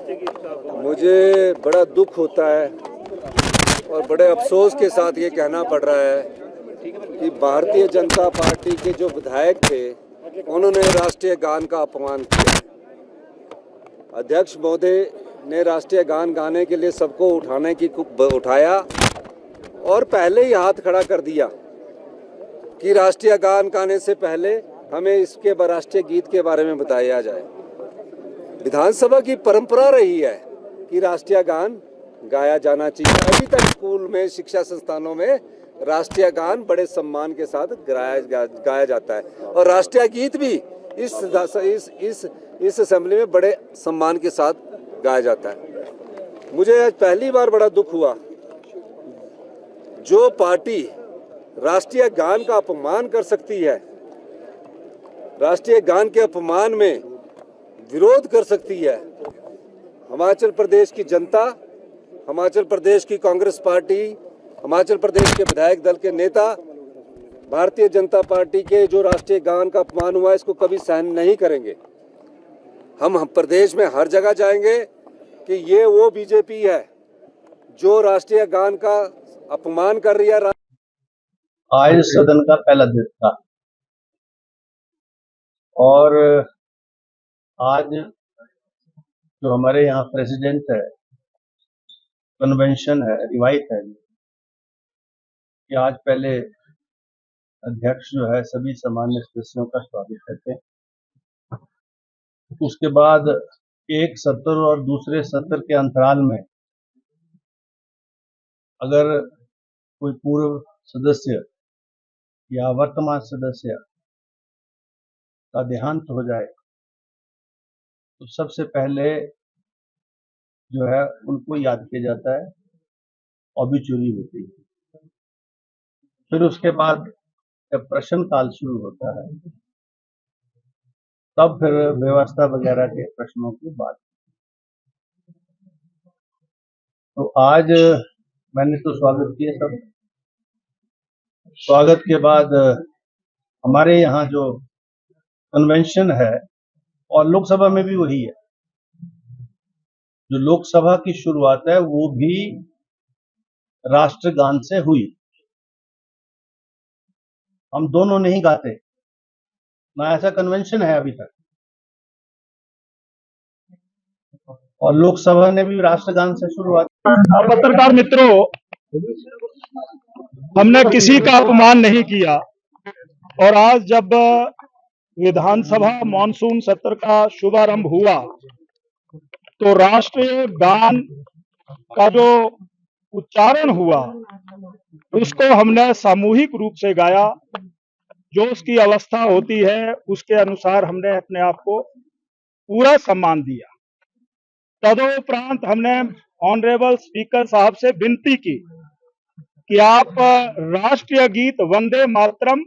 मुझे बड़ा दुख होता है और बड़े अफसोस के साथ ये कहना पड़ रहा है कि भारतीय जनता पार्टी के जो विधायक थे उन्होंने राष्ट्रीय गान का अपमान किया। अध्यक्ष महोदय ने राष्ट्रीय गान गाने के लिए सबको उठाया और पहले ही हाथ खड़ा कर दिया कि राष्ट्रीय गान गाने से पहले हमें इसके राष्ट्रीय गीत के बारे में बताया जाए। विधानसभा की परंपरा रही है कि राष्ट्रीय गान गाया जाना चाहिए। अभी तक स्कूल में, शिक्षा संस्थानों में राष्ट्रीय गान बड़े सम्मान के साथ गाया जाता है और राष्ट्रीय गीत भी इस असेंबली में बड़े सम्मान के साथ गाया जाता है। मुझे आज पहली बार बड़ा दुख हुआ, जो पार्टी राष्ट्रीय गान का अपमान कर सकती है, राष्ट्रीय गान के अपमान में विरोध कर सकती है, हिमाचल प्रदेश की जनता, हिमाचल प्रदेश की कांग्रेस पार्टी, हिमाचल प्रदेश के विधायक दल के नेता, भारतीय जनता पार्टी के जो राष्ट्रीय गान का अपमान हुआ इसको कभी सहन नहीं करेंगे। हम प्रदेश में हर जगह जाएंगे कि ये वो बीजेपी है जो राष्ट्रीय गान का अपमान कर रही है। आज सदन का पहला दिन था और आज जो हमारे यहाँ प्रेसिडेंट है, कन्वेंशन है, रिवायत है कि आज पहले अध्यक्ष जो है सभी सामान्य सदस्यों का स्वागत करते हैं, उसके बाद एक सत्र और दूसरे सत्र के अंतराल में अगर कोई पूर्व सदस्य या वर्तमान सदस्य का देहांत हो जाए तो सबसे पहले जो है उनको याद किया जाता है, ऑबिचुरी होती है। फिर उसके बाद जब प्रश्न काल शुरू होता है तब फिर व्यवस्था वगैरह के प्रश्नों की बात। तो आज मैंने तो स्वागत किया, सब स्वागत के बाद हमारे यहाँ जो कन्वेंशन है और लोकसभा में भी वही है, जो लोकसभा की शुरुआत है वो भी राष्ट्रगान से हुई। हम दोनों नहीं गाते ना, ऐसा कन्वेंशन है अभी तक, और लोकसभा ने भी राष्ट्रगान से शुरुआत। पत्रकार मित्रों, हमने किसी का अपमान नहीं किया और आज जब विधानसभा मॉनसून सत्र का शुभारंभ हुआ तो राष्ट्रीय गान का जो उच्चारण हुआ उसको हमने सामूहिक रूप से गाया। जो उसकी अवस्था होती है उसके अनुसार हमने अपने आप को पूरा सम्मान दिया। तदुपरांत हमने ऑनरेबल स्पीकर साहब से विनती की कि आप राष्ट्रीय गीत वंदे मातरम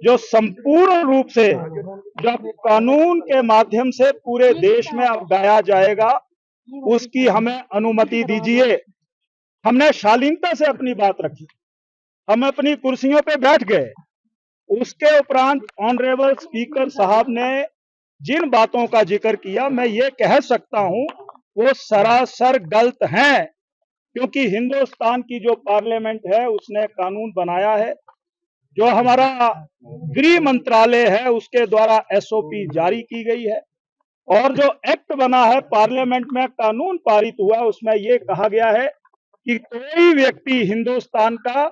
जो संपूर्ण रूप से जब कानून के माध्यम से पूरे देश में अब गाया जाएगा उसकी हमें अनुमति दीजिए। हमने शालीनता से अपनी बात रखी, हम अपनी कुर्सियों पे बैठ गए। उसके उपरांत ऑनरेबल स्पीकर साहब ने जिन बातों का जिक्र किया, मैं ये कह सकता हूं वो सरासर गलत हैं, क्योंकि हिंदुस्तान की जो पार्लियामेंट है उसने कानून बनाया है, जो हमारा गृह मंत्रालय है उसके द्वारा एसओपी जारी की गई है और जो एक्ट बना है पार्लियामेंट में कानून पारित हुआ उसमें ये कहा गया है कि कोई व्यक्ति हिंदुस्तान का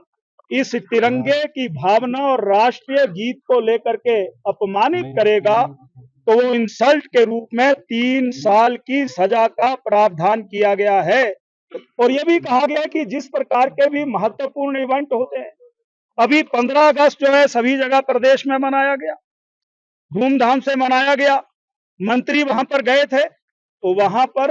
इस तिरंगे की भावना और राष्ट्रीय गीत को लेकर के अपमानित करेगा तो वो इंसल्ट के रूप में 3 साल की सजा का प्रावधान किया गया है। और ये भी कहा गया है कि जिस प्रकार के भी महत्वपूर्ण इवेंट होते हैं, अभी 15 अगस्त जो है सभी जगह प्रदेश में मनाया गया, धूमधाम से मनाया गया। मंत्री वहां पर गए थे तो वहां पर